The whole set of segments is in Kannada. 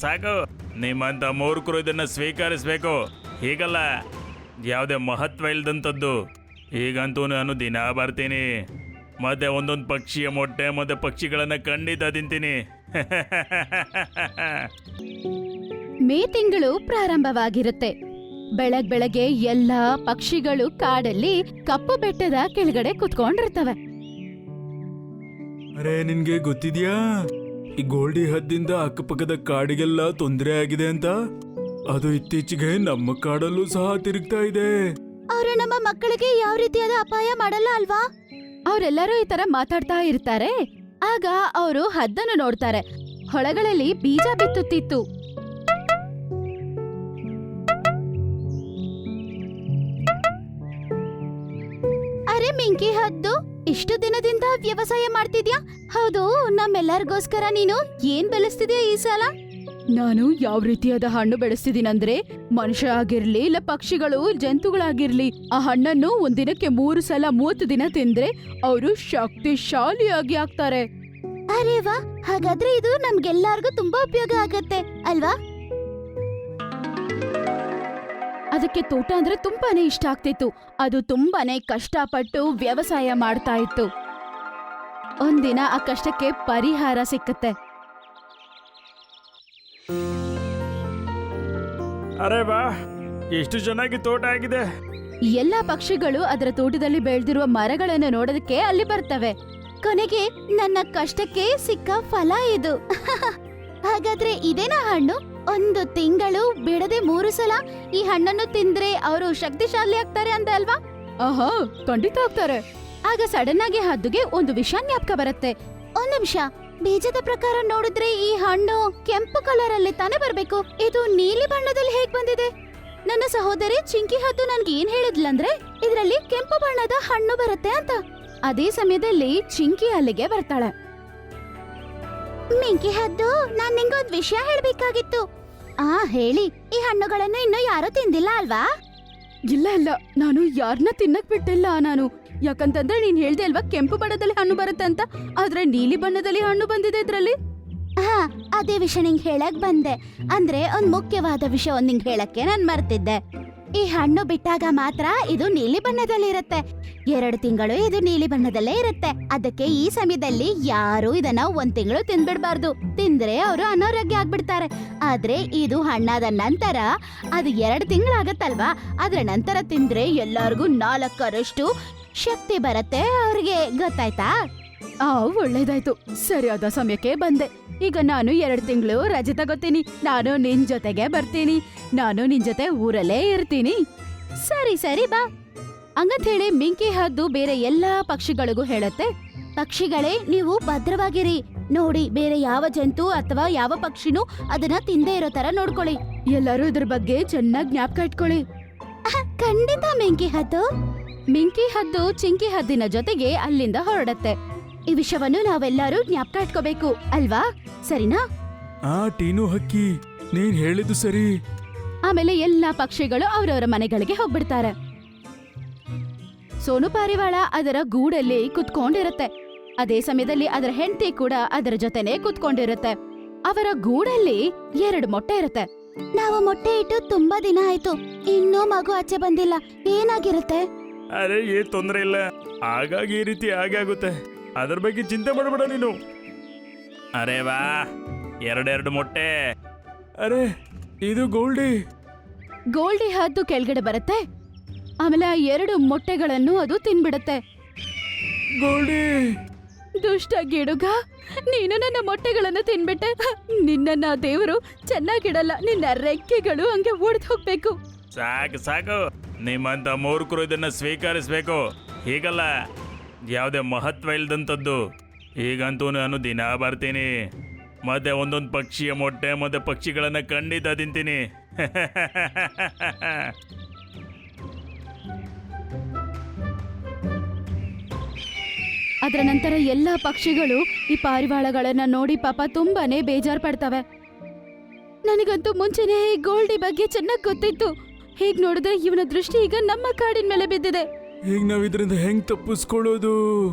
ಸಾಕು. ನಿಮ್ಮಂತ ಮೂರ್ಖರು ಇದನ್ನ ಸ್ವೀಕರಿಸ್ಬೇಕು. ಹೀಗಲ್ಲ, ಯಾವುದೇ ಮಹತ್ವ ಇಲ್ದಂಥದ್ದು. ಈಗಂತೂ ನಾನು ದಿನ ಬರ್ತೀನಿ, ಮತ್ತೆ ಒಂದೊಂದು ಪಕ್ಷಿಯ ಮೊಟ್ಟೆ ಮತ್ತೆ ಪಕ್ಷಿಗಳನ್ನ ಖಂಡಿತ ತಿಂತೀನಿ. ಮೇ ತಿಂಗಳು ಪ್ರಾರಂಭವಾಗಿರುತ್ತೆ. ಬೆಳಗ್ಗೆ ಎಲ್ಲಾ ಪಕ್ಷಿಗಳು ಕಾಡಲ್ಲಿ ಕಪ್ಪು ಬೆಟ್ಟದ ಕೆಳಗಡೆ ಕುತ್ಕೊಂಡಿರ್ತವೆ. ಅರೆ, ನಿನ್ಗೆ ಗೊತ್ತಿದ್ಯಾ ಈ ಗೋಲ್ಡಿ ಹದ್ದಿಂದ ಅಕ್ಕಪಕ್ಕದ ಕಾಡಿಗೆಲ್ಲ ತೊಂದರೆ ಆಗಿದೆ ಅಂತ? ಅದು ಇತ್ತೀಚೆಗೆ ನಮ್ಮ ಕಾಡಲ್ಲೂ ಸಹ ತಿರುಗ್ತಾ ಇದೆ. ಅವರು ನಮ್ಮ ಮಕ್ಕಳಿಗೆ ಯಾವ ರೀತಿಯಾದ ಅಪಾಯ ಮಾಡಲ್ಲ ಅಲ್ವಾ? ಅವರೆಲ್ಲರೂ ಈ ತರ ಮಾತಾಡ್ತಾ ಇರ್ತಾರೆ. ಆಗ ಅವರು ಹದ್ದನ್ನು ನೋಡ್ತಾರೆ. ಹೊಳಗಳಲ್ಲಿ ಬೀಜ ಬಿತ್ತುತ್ತಿತ್ತು. ಅರೆ ಮಿಂಕಿ ಹದ್ದು, ಇಷ್ಟು ದಿನದಿಂದ ವ್ಯವಸಾಯ ಮಾಡ್ತಿದ್ಯಾ? ಹೌದು, ನಮ್ಮೆಲ್ಲರಿಗೋಸ್ಕರ ನೀನು ಏನ್ ಬೆಳೆಸ್ತಿದ್ಯಾ ಈ ಸಲ? ನಾನು ಯಾವ ರೀತಿಯಾದ ಹಣ್ಣು ಬೆಳೆಸ್ತಿದ್ದೀನಂದ್ರೆ, ಮನುಷ್ಯ ಆಗಿರ್ಲಿ ಇಲ್ಲ ಪಕ್ಷಿಗಳು ಜಂತುಗಳಾಗಿರ್ಲಿ, ಆ ಹಣ್ಣನ್ನು ಒಂದಿನಕ್ಕೆ 3 ಸಲ 30 ದಿನ ತಿಂದ್ರೆ ಅವರು ಶಕ್ತಿಶಾಲಿಯಾಗಿ ಆಗ್ತಾರೆ. ಅರೆ ವಾ, ಹಾಗಾದ್ರೆ ಇದು ನಮ್ಗೆಲ್ಲರಿಗೂ ತುಂಬಾ ಉಪಯೋಗ ಆಗತ್ತೆ ಅಲ್ವಾ? ಅದಕ್ಕೆ ತೋಟ ಅಂದ್ರೆ ತುಂಬಾನೇ ಇಷ್ಟ ಆಗ್ತಿತ್ತು. ಅದು ತುಂಬಾನೇ ಕಷ್ಟಪಟ್ಟು ವ್ಯವಸಾಯ ಮಾಡ್ತಾ ಇತ್ತು. ಒಂದಿನ ಆ ಕಷ್ಟಕ್ಕೆ ಪರಿಹಾರ ಸಿಕ್ಕತ್ತೆ. ಅರೆ ವಾ, ಎಷ್ಟು ಚೆನ್ನಾಗಿ ತೋಟ ಆಗಿದೆ. ಎಲ್ಲಾ ಪಕ್ಷಿಗಳು ಅದರ ತೋಟದಲ್ಲಿ ಬೆಳೆದಿರುವ ಮರಗಳನ್ನು ನೋಡೋದಕ್ಕೆ ಅಲ್ಲಿ ಬರ್ತವೆ. ಕೊನೆಗೆ ನನ್ನ ಕಷ್ಟಕ್ಕೆ ಸಿಕ್ಕ ಫಲ ಇದು. ಹಾಗಾದ್ರೆ ಇದೇನಾ ಹಣ್ಣು? 1 ತಿಂಗಳು ಬಿಡದೆ 3 ಸಲ ಈ ಹಣ್ಣನ್ನು ತಿಂದ್ರೆ ಅವರು ಶಕ್ತಿಶಾಲಿ ಆಗ್ತಾರೆ ಅಂತ ಅಲ್ವಾ? ಆಹಾ, ಖಂಡಿತ ಆಗ್ತಾರೆ. ಆಗ ಸಡನ್ ಆಗಿ ಹದ್ದುಗೆ ಒಂದು ವಿಷಯ ಜ್ಞಾಪಕ ಬರುತ್ತೆ. 1 ನಿಮಿಷ, ಬೀಜದ ಪ್ರಕಾರ ನೋಡಿದ್ರೆ ಈ ಹಣ್ಣು ಕೆಂಪು ಕಲರ್ ಅಲ್ಲಿ ತಾನೇ ಬರ್ಬೇಕು. ಇದು ನೀಲಿ ಬಣ್ಣದಲ್ಲಿ ಹೇಗ್ ಬಂದಿದೆ? ನನ್ನ ಸಹೋದರಿ ಚಿಂಕಿ ಹದ್ದು ನನ್ಗೆ ಏನ್ ಹೇಳಿದ್ಲಂದ್ರೆ, ಇದರಲ್ಲಿ ಕೆಂಪು ಬಣ್ಣದ ಹಣ್ಣು ಬರುತ್ತೆ ಅಂತ. ಅದೇ ಸಮಯದಲ್ಲಿ ಚಿಂಕಿ ಅಲ್ಲಿಗೆ ಬರ್ತಾಳೆ. ಮಿಂಕಿ ಹದ್ದು, ನಾನ್ ನಿಂಗೊಂದ್ ವಿಷಯ ಹೇಳ್ಬೇಕಾಗಿತ್ತು. ಹೇಳಿ. ಈ ಹಣ್ಣುಗಳನ್ನು ಇನ್ನು ಯಾರು ತಿಂದಿಲ್ಲ ಅಲ್ವಾ? ಇಲ್ಲ ಇಲ್ಲ, ನಾನು ಯಾರನ್ನ ತಿನ್ನಕ್ ಬಿಟ್ಟಿಲ್ಲ ನಾನು. ಯಾಕಂತಂದ್ರೆ ನೀನ್ ಹೇಳ್ದೆ ಅಲ್ವಾ ಕೆಂಪು ಬಣ್ಣದಲ್ಲಿ ಹಣ್ಣು ಬರುತ್ತೆ ಅಂತ, ಆದ್ರೆ ನೀಲಿ ಬಣ್ಣದಲ್ಲಿ ಹಣ್ಣು ಬಂದಿದೆ ಇದ್ರಲ್ಲಿ. ಅದೇ ವಿಷಯ ನಿಂಗೆ ಹೇಳಕ್ ಬಂದೆ. ಅಂದ್ರೆ ಒಂದ್ ಮುಖ್ಯವಾದ ವಿಷಯ ನಿಂಗೆ ಹೇಳಕ್ಕೆ ನಾನ್ ಮರ್ತಿದ್ದೆ. ಈ ಹಣ್ಣು ಬಿಟ್ಟಾಗ ಮಾತ್ರ ಇದು ನೀಲಿ ಬಣ್ಣದಲ್ಲಿ ಇರುತ್ತೆ. 2 ತಿಂಗಳು ಇದು ನೀಲಿ ಬಣ್ಣದಲ್ಲೇ ಇರುತ್ತೆ. ಅದಕ್ಕೆ ಈ ಸಮಯದಲ್ಲಿ ಯಾರು ಇದನ್ನ 1 ತಿಂಗಳು ತಿಂದ್ಬಿಡ್ಬಾರ್ದು. ತಿಂದ್ರೆ ಅವರು ಅನಾರೋಗ್ಯ ಆಗ್ಬಿಡ್ತಾರೆ. ಆದ್ರೆ ಇದು ಹಣ್ಣಾದ ನಂತರ ಅದು 2 ತಿಂಗಳಾಗತ್ತಲ್ವಾ, ಅದ್ರ ನಂತರ ತಿಂದ್ರೆ ಎಲ್ಲಾರ್ಗು 4ರಷ್ಟು ಶಕ್ತಿ ಬರುತ್ತೆ ಅವ್ರಿಗೆ. ಗೊತ್ತಾಯ್ತಾ? ಒಳ್ಳೇದಾಯ್ತು, ಸರಿಯಾದ ಸಮಯಕ್ಕೆ ಬಂದೆ. ಈಗ ನಾನು 2 ತಿಂಗಳು ರಜೆ ತಗೋತೀನಿ. ನಾನು ನಿನ್ ಜೊತೆಗೆ ಬರ್ತೀನಿ. ನಾನು ನಿನ್ ಜೊತೆ ಊರಲ್ಲೇ ಇರ್ತೀನಿ. ಸರಿ ಸರಿ ಬಾ. ಹಂಗಂತ ಹೇಳಿ ಮಿಂಕಿ ಹದ್ದು ಬೇರೆ ಎಲ್ಲಾ ಪಕ್ಷಿಗಳಿಗೂ ಹೇಳತ್ತೆ, ಪಕ್ಷಿಗಳೇ, ನೀವು ಭದ್ರವಾಗಿರಿ. ನೋಡಿ, ಬೇರೆ ಯಾವ ಜಂತು ಅಥವಾ ಯಾವ ಪಕ್ಷಿನೂ ಅದನ್ನ ತಿಂದೇ ಇರೋ ತರ ನೋಡ್ಕೊಳ್ಳಿ. ಎಲ್ಲರೂ ಇದ್ರ ಬಗ್ಗೆ ಚೆನ್ನಾಗಿ ಜ್ಞಾಪಕ ಇಟ್ಕೊಳ್ಳಿ. ಖಂಡಿತ ಮಿಂಕಿ ಹದ್ದು. ಮಿಂಕಿ ಹದ್ದು ಚಿಂಕಿ ಹದ್ದಿನ ಜೊತೆಗೆ ಅಲ್ಲಿಂದ ಹೊರಡತ್ತೆ. ಈ ವಿಷಯವನ್ನು ನಾವೆಲ್ಲರೂ ಜ್ಞಾಪಕ ಇಟ್ಕೋಬೇಕು ಅಲ್ವಾ? ಸರಿನಾ? ಟೀನು ಹಕ್ಕಿ, ನೀನ್ ಹೇಳಿದ್ದು ಸರಿ. ಆಮೇಲೆ ಎಲ್ಲಾ ಪಕ್ಷಿಗಳು ಅವರವರ ಮನೆಗಳಿಗೆ ಹೋಗ್ಬಿಡ್ತಾರೆ. ಸೋನು ಪಾರಿವಾಳ ಅದರ ಗೂಡಲ್ಲಿ ಕುತ್ಕೊಂಡಿರುತ್ತೆ. ಅದೇ ಸಮಯದಲ್ಲಿ ಅದರ ಹೆಂಡತಿ ಕೂಡ ಅದರ ಜೊತೆನೆ ಕುತ್ಕೊಂಡಿರುತ್ತೆ. ಅವರ ಗೂಡಲ್ಲಿ 2 ಮೊಟ್ಟೆ ಇರುತ್ತೆ. ನಾವು ಮೊಟ್ಟೆ ಇಟ್ಟು ತುಂಬಾ ದಿನ ಆಯ್ತು, ಇನ್ನೂ ಮಗು ಆಚೆ ಬಂದಿಲ್ಲ. ಏನಾಗಿರುತ್ತೆ? ಅರೆ, ಏನ್ ತೊಂದ್ರೆ ಇಲ್ಲ. ಹಾಗಾಗಿ ಈ ರೀತಿ ಹಾಗೆ ಆಗುತ್ತೆ. ಅದ್ರ ಬಗ್ಗೆ ಚಿಂತೆ ಮಾಡಬೇಡ ನೀನು. ಅರೆ ವಾ, 2 ಮೊಟ್ಟೆ. ಅರೆ, ಇದು ಗೋಲ್ಡಿ ಹದ್ದು ಕೆಳಗಡೆ ಬರುತ್ತೆ. ಆಮೇಲೆ ಆ 2 ಮೊಟ್ಟೆಗಳನ್ನು ಅದು ತಿನ್ಬಿಡುತ್ತೆ. ಗೋಲ್ಡಿ, ದುಷ್ಟ ಗಿಡುಗ, ನೀನು ನನ್ನ ಮೊಟ್ಟೆಗಳನ್ನು ತಿನ್ಬಿಟ್ಟೆ. ನಿನ್ನ ದೇವರು ಚೆನ್ನಾಗಿಡಲ್ಲ. ನಿನ್ನ ರೆಕ್ಕೆಗಳು ಹಂಗೆ ಒಡೆದು ಹೋಗ್ಬೇಕು. ಸಾಕು ಸಾಕು, ನಿಮ್ಮಂತ ಮೂರ್ಖರು ಇದನ್ನ ಸ್ವೀಕರಿಸ್ಬೇಕು. ಹೀಗಲ್ಲ, ಯಾವುದೇ ಮಹತ್ವ ಇಲ್ದಂಥದ್ದು. ಈಗಂತೂ ನಾನು ದಿನ ಬರ್ತೀನಿ, ಮತ್ತೆ ಒಂದೊಂದು ಪಕ್ಷಿಯ ಮೊಟ್ಟೆ ಮತ್ತೆ ಪಕ್ಷಿಗಳನ್ನ ಖಂಡಿತ ತಿಂತೀನಿ. ಅದರ ನಂತರ ಎಲ್ಲಾ ಪಕ್ಷಿಗಳು ಈ ಪಾರಿವಾಳಗಳನ್ನ ನೋಡಿ ಪಾಪ ತುಂಬಾನೇ ಬೇಜಾರ್ ಪಡ್ತವೆ. ನನಗಂತೂ ಮುಂಚೆನೆ ಗೋಲ್ಡಿ ಬಗ್ಗೆ ಚೆನ್ನಾಗಿ ಗೊತ್ತಿತ್ತು. ಹೀಗ್ ನೋಡಿದ್ರೆ ಇವನ ದೃಷ್ಟಿ ಈಗ ನಮ್ಮ ಕಾಡಿನ ಮೇಲೆ ಬಿದ್ದಿದೆ. ಈಗ ನಾವ್ ಇದರಿಂದ ಹೆಂಗ್ ತಪ್ಪಿಸ್ಕೊಳ್ಳೋದು?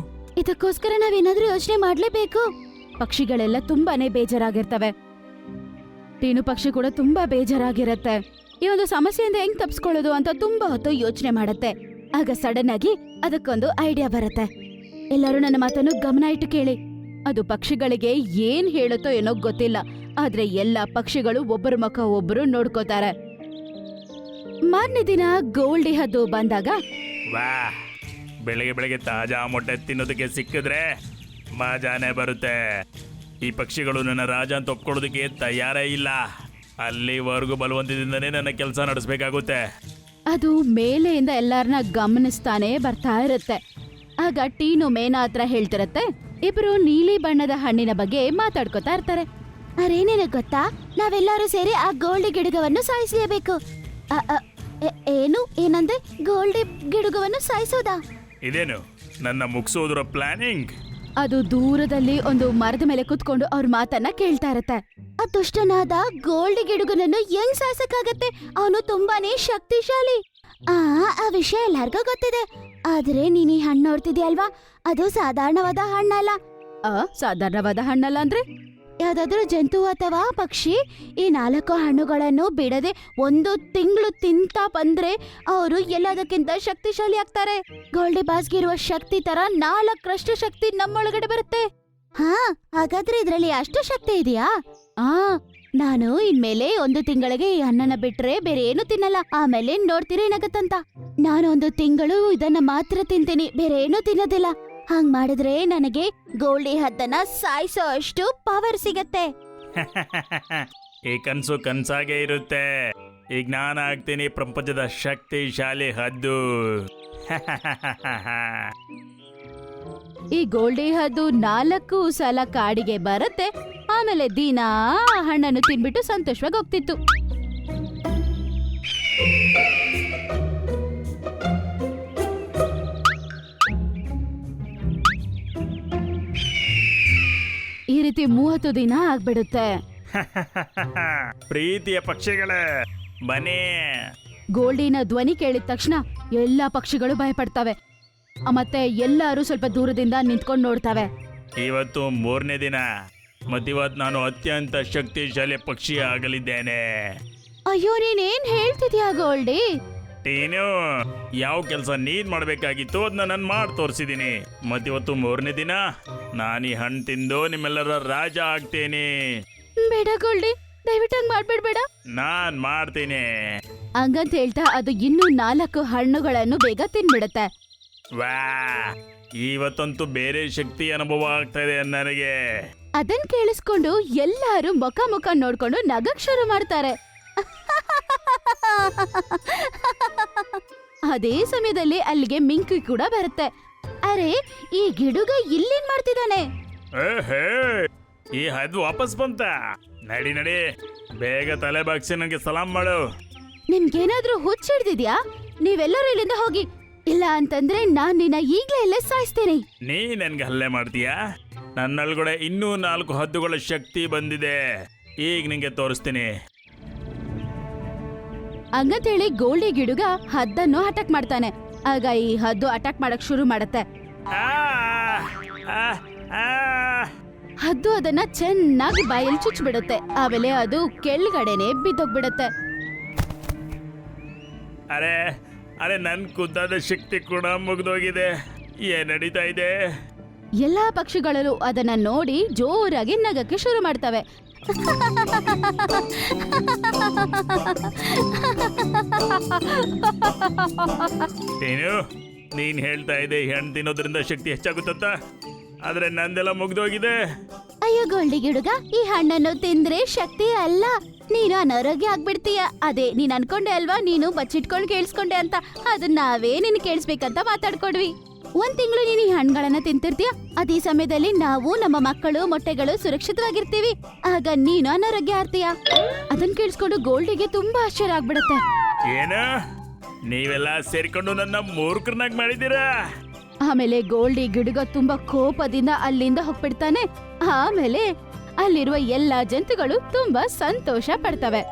ಇದಕ್ಕೋಸ್ಕರ ನಾವೇನಾದ್ರೂ ಯೋಚನೆ ಮಾಡ್ಲೇಬೇಕು. ಪಕ್ಷಿಗಳೆಲ್ಲ ತುಂಬಾನೇ ಬೇಜಾರಾಗಿರ್ತವೆ. ಟೀನು ಪಕ್ಷಿ ಕೂಡ ತುಂಬಾ ಬೇಜಾರಾಗಿರತ್ತೆ. ಈ ಒಂದು ಸಮಸ್ಯೆಯಿಂದ ಹೆಂಗ್ ತಪ್ಸ್ಕೊಳ್ಳೋದು ಅಂತ ತುಂಬಾ ಹೊತ್ತು ಯೋಚನೆ ಮಾಡತ್ತೆ. ಆಗ ಸಡನ್ ಆಗಿ ಅದಕ್ಕೊಂದು ಐಡಿಯಾ ಬರುತ್ತೆ. ಎಲ್ಲರೂ ನನ್ನ ಮಾತನ್ನು ಗಮನ ಇಟ್ಟು ಕೇಳಿ. ಅದು ಪಕ್ಷಿಗಳಿಗೆ ಏನ್ ಹೇಳುತ್ತೋ ಏನೋ ಗೊತ್ತಿಲ್ಲ, ಆದ್ರೆ ಎಲ್ಲಾ ಪಕ್ಷಿಗಳು ಒಬ್ಬರ ಮುಖ ಒಬ್ಬರು ನೋಡ್ಕೋತಾರೆ. ಮಾರನೇ ದಿನ ಗೋಲ್ಡಿ ಹದ್ದು ಬಂದಾಗ ವಾ, ಬೆಳಗ್ಗೆ ಬೆಳಗ್ಗೆ ತಾಜಾ ಮೊಟ್ಟೆ ತಿನ್ನೋದಕ್ಕೆ ಸಿಕ್ಕಿದ್ರೆ ಮಜಾನೇ ಬರುತ್ತೆ. ಈ ಪಕ್ಷಿಗಳು ನನ್ನ ರಾಜ ಅಂತ ಒಪ್ಕೊಳ್ಳೋದಕ್ಕೆ ತಯಾರೇ ಇಲ್ಲ. ಅಲ್ಲಿವರೆಗೂ ಬಲವಂತದಿಂದನೇ ನನ್ನ ಕೆಲಸ ನಡೆಸಬೇಕಾಗುತ್ತೆ. ಅದು ಮೇಲೆಯಿಂದ ಎಲ್ಲಾರನ್ನ ಗಮನಿಸ್ತಾನೆ ಬರ್ತಾ ಇರುತ್ತೆ. ಆಗ ಟೀನು ಮೇನಾ ಹತ್ರ ಹೇಳ್ತಿರತ್ತೆ. ಇಬ್ರು ನೀಲಿ ಬಣ್ಣದ ಹಣ್ಣಿನ ಬಗ್ಗೆ ಮಾತಾಡ್ಕೊತಾ ಇರ್ತಾರೆ. ಅರೇನೇನು ಗೊತ್ತಾ, ನಾವೆಲ್ಲರೂ ಸೇರಿ ಆ ಗೋಲ್ಡಿ ಗಿಡಗವನ್ನು ಸಾಯಿಸಲೇಬೇಕು. ಏನಂದ್ರೆ ಗೋಲ್ಡಿ ಗಿಡಗವನ್ನು ಸಾಯಿಸೋದಾ? ಇದೇನು ನನ್ನ ಮುಗಿಸೋದ್ರ ಪ್ಲಾನಿಂಗ್? ಅದು ದೂರದಲ್ಲಿ ಒಂದು ಮರದ ಮೇಲೆ ಕುತ್ಕೊಂಡು ಅವ್ರ ಮಾತನ್ನ ಕೇಳ್ತಾ ಇರತ್ತೆ. ಆ ದುಷ್ಟನಾದ ಗೋಲ್ಡಿ ಗಿಡುಗನನ್ನು ಹೆಂಗ್ ಸಾಯಿಸಕ್ಕಾಗತ್ತೆ? ಅವನು ತುಂಬಾನೇ ಶಕ್ತಿಶಾಲಿ. ಆ ವಿಷಯ ಎಲ್ಲಾರ್ಗೂ ಗೊತ್ತಿದೆ. ಆದ್ರೆ ನೀನ್ ಈ ಹಣ್ಣು ನೋಡ್ತಿದ್ಯಲ್ವಾ, ಅದು ಸಾಧಾರಣವಾದ ಹಣ್ಣಲ್ಲ. ಸಾಧಾರಣವಾದ ಹಣ್ಣಲ್ಲ ಅಂದ್ರೆ ಯಾವ್ದಾದ್ರೂ ಜಂತು ಅಥವಾ ಪಕ್ಷಿ ಈ 4 ಹಣ್ಣುಗಳನ್ನು ಬಿಡದೆ 1 ತಿಂಗಳು ತಿಂತಾ ಬಂದ್ರೆ ಅವರು ಎಲ್ಲದಕ್ಕಿಂತ ಶಕ್ತಿಶಾಲಿ ಆಗ್ತಾರೆ. ಗೋಲ್ಡಿ ಬಾಸ್ಗಿರುವ ಶಕ್ತಿ ತರ 4ರಷ್ಟು ಶಕ್ತಿ ನಮ್ಮೊಳಗಡೆ ಬರುತ್ತೆ. ಹಾಗಾದ್ರೆ ಇದ್ರಲ್ಲಿ ಅಷ್ಟು ಶಕ್ತಿ ಇದೆಯಾ? ನಾನು ಇನ್ಮೇಲೆ 1 ತಿಂಗಳಿಗೆ ಈ ಹಣ್ಣನ್ನ ಬಿಟ್ರೆ ಬೇರೆ ಏನು ತಿನ್ನಲ್ಲ. ಆಮೇಲೆ ನೋಡ್ತೀರಿ ಏನಾಗತ್ತಂತ. ನಾನು 1 ತಿಂಗಳು ಇದನ್ನ ಮಾತ್ರ ತಿಂತೀನಿ, ಬೇರೆ ಏನು ತಿನ್ನೋದಿಲ್ಲ. ಹಂಗ್ ಮಾಡಿದ್ರೆ ನನಗೆ ಗೋಲ್ಡಿ ಹದ್ದನ್ನ ಸಾಯಿಸೋ ಅಷ್ಟು ಪವರ್ ಸಿಗತ್ತೆ. ಈ ಕನ್ಸು ಕನ್ಸಾಗೆ ಇರುತ್ತೆ. ಈಗ ನಾನು ಆಗ್ತೀನಿ ಪ್ರಪಂಚದ ಶಕ್ತಿಶಾಲಿ ಹದ್ದು. ಈ ಗೋಲ್ಡಿ ಹದ್ದು 4 ಸಲ ಕಾಡಿಗೆ ಬರುತ್ತೆ. ಆಮೇಲೆ ದಿನಾ ಹಣ್ಣನ್ನು ತಿನ್ಬಿಟ್ಟು ಸಂತೋಷವಾಗಿ ಹೋಗ್ತಿತ್ತು. ಈ ರೀತಿ 30 ದಿನ ಆಗ್ಬಿಡುತ್ತೆ. ಪ್ರೀತಿಯ ಪಕ್ಷಿಗಳೇ ಬನ್ನಿ. ಗೋಲ್ಡಿನ ಧ್ವನಿ ಕೇಳಿದ ತಕ್ಷಣ ಎಲ್ಲಾ ಪಕ್ಷಿಗಳು ಭಯಪಡ್ತವೆ. ಮತ್ತೆ ಎಲ್ಲರೂ ಸ್ವಲ್ಪ ದೂರದಿಂದ ನಿಂತ್ಕೊಂಡು ನೋಡ್ತವೆ. ಇವತ್ತು 3ನೇ ದಿನ, ಮತ್ತಿವತ್ತು ನಾನು ಅತ್ಯಂತ ಶಕ್ತಿಶಾಲಿ ಪಕ್ಷಿ ಆಗಲಿದ್ದೇನೆ. ಅಯ್ಯೋ, ನೀನೇನ್ ಹೇಳ್ತಿದ್ಯಾ ಗೋಲ್ಡಿ? ಟೀನು, ಯಾವ ಕೆಲಸ ನೀನ್ ಮಾಡ್ಬೇಕಾಗಿತ್ತು ಅದನ್ನ ನಾನು ಮಾಡಿ ತೋರಿಸಿದೀನಿ. ಮತ್ತಿವತ್ತು 3ನೇ ದಿನ, ನಾನು ಈ ಹಣ್ಣು ತಿಂದು ನಿಮ್ಮೆಲ್ಲರ ರಾಜ ಆಗ್ತೇನೆ. ಬೇಡ ಗೋಲ್ಡಿ, ದಯವಿಟ್ಟು ಹಂಗ್ ಮಾಡ್ಬಿಡ್ಬೇಡ. ನಾನ್ ಮಾಡ್ತೀನಿ ಹಂಗಂತ ಹೇಳ್ತಾ ಅದು ಇನ್ನೂ 4 ಹಣ್ಣುಗಳನ್ನು ಬೇಗ ತಿನ್ಬಿಡುತ್ತೆ. ವಾ, ಇವತ್ತಂತೂ ಬೇರೆ ಶಕ್ತಿ ಅನುಭವ ಆಗ್ತಾ ಇದೆ ನನಗೆ. ಅದನ್ ಕೇಳಿಸ್ಕೊಂಡು ಎಲ್ಲಾರು ಮುಖ ಮುಖ ನೋಡ್ಕೊಂಡು ನಗಕ್ ಶುರು ಮಾಡ್ತಾರೆ. ಅದೇ ಸಮಯದಲ್ಲಿ ಅಲ್ಲಿಗೆ ಮಿಂಕಿ ಕೂಡ ಬರುತ್ತೆ. ಅರೆ, ಈ ಗಿಡುಗ ಇಲ್ಲೇನ್ ಮಾಡ್ತಿದ್ದಾನೆ? ಈ ಹದ್ದು ವಾಪಸ್ ಬಂತ. ನಡಿ ನಡಿ, ಬೇಗ ತಲೆ ಬಾಗ್ಸಿ ನನಗೆ ಸಲಾಂ ಮಾಡು. ನಿಮ್ಗೇನಾದ್ರೂ ಹುಚ್ಚಿಡ್ದಿದ್ಯಾ? ನೀವೆಲ್ಲರೂ ಇಲ್ಲಿಂದ ಹೋಗಿ, ಇಲ್ಲ ಅಂತಂದ್ರೆ ನಾನ್ ನಿನ್ನ ಈಗ್ಲೇ ಇಲ್ಲೇ ಸಾಯಿಸ್ತೇನೆ. ನೀ ನನ್ಗೆ ಹಲ್ಲೆ ಮಾಡ್ತೀಯಾ? ನನ್ನೊಳಗಡೆ ಇನ್ನೂ 4 ಹದ್ದುಗಳ ಶಕ್ತಿ ಬಂದಿದೆ. ಈಗ ನಿಂಗೆ ತೋರಿಸ್ತೀನಿ. ಹಂಗಂತೇಳಿ ಗೋಲ್ಡಿ ಗಿಡುಗ ಹದ್ದನ್ನು ಅಟ್ಯಾಕ್ ಮಾಡ್ತಾನೆ. ಆಗ ಈ ಹದ್ದು ಅಟ್ಯಾಕ್ ಮಾಡಕ್ ಶುರು ಮಾಡತ್ತೆ. ಹದ್ದು ಅದನ್ನ ಚೆನ್ನಾಗಿ ಬಾಯಲ್ಲಿ ಚುಚ್ಚಿಬಿಡುತ್ತೆ. ಆಮೇಲೆ ಅದು ಕೆಳಗಡೆನೆ ಬಿದ್ದೋಗ್ಬಿಡುತ್ತೆ. ಅರೆ ಅರೆ, ನನ್ ಖುದ್ದಾದ ಶಕ್ತಿ ಕೂಡ ಮುಗಿದೋಗಿದೆ. ಏನ್ ನಡೀತಾ ಇದೆ? ಎಲ್ಲಾ ಪಕ್ಷಿಗಳು ಅದನ್ನ ನೋಡಿ ಜೋರಾಗಿ ನಗಕ್ಕೆ ಶುರು ಮಾಡ್ತವೆ. ಏನು ನೀನ್ ಹೇಳ್ತಾ ಇದೆ ಹಣ್ಣು ತಿನ್ನೋದ್ರಿಂದ ಶಕ್ತಿ ಹೆಚ್ಚಾಗುತ್ತಂತ? ಆದ್ರೆ ನಂದೆಲ್ಲ ಮುಗ್ದೋಗಿದೆ. ಅಯ್ಯೋ ಗೋಲ್ಡಿ ಗಿಡುಗ, ಈ ಹಣ್ಣನ್ನು ತಿಂದ್ರೆ ಶಕ್ತಿ ಅಲ್ಲ, ನೀನು ಅನಾರೋಗ್ಯ ಆಗ್ಬಿಡ್ತೀಯ. ಅದೇ ನೀನ್ ಅನ್ಕೊಂಡೆ ಅಲ್ವಾ, ನೀನು ಬಚ್ಚಿಟ್ಕೊಂಡು ಕೇಳಿಸ್ಕೊಂಡೆ ಅಂತ. ಅದನ್ನ ನಾವೇ ನಿನ್ ಕೇಳಿಸ್ಬೇಕಂತ ಮಾತಾಡ್ಕೊಡ್ವಿ. 1 ತಿಂಗಳು ನೀನು ಈ ಹಣ್ಣುಗಳನ್ನ ತಿಂತಿರ್ತೀಯ. ಅದೇ ಸಮಯದಲ್ಲಿ ನಾವು, ನಮ್ಮ ಮಕ್ಕಳು, ಮೊಟ್ಟೆಗಳು ಸುರಕ್ಷಿತವಾಗಿರ್ತೀವಿ. ಆಗ ನೀನು ಅನಾರೋಗ್ಯ ಆಗ್ತೀಯ. ಅದನ್ನ ಕೇಳಿಸ್ಕೊಂಡು ಗೋಲ್ಡಿಗೆ ತುಂಬಾ ಆಶ್ಚರ್ಯ ಆಗ್ಬಿಡುತ್ತೆ. ಏನ ನೀವೆಲ್ಲ ಸೇರ್ಕೊಂಡು ನನ್ನ ಮೂರ್ಖರನ್ನಾಗಿ ಮಾಡಿದ್ದೀರಾ? ಆಮೇಲೆ ಗೋಲ್ಡಿ ಗಿಡುಗ ತುಂಬಾ ಕೋಪದಿಂದ ಅಲ್ಲಿಂದ ಹೋಗ್ಬಿಡ್ತಾನೆ. ಆಮೇಲೆ ಅಲ್ಲಿರುವ ಎಲ್ಲಾ ಜಂತುಗಳು ತುಂಬಾ ಸಂತೋಷ ಪಡ್ತವೆ.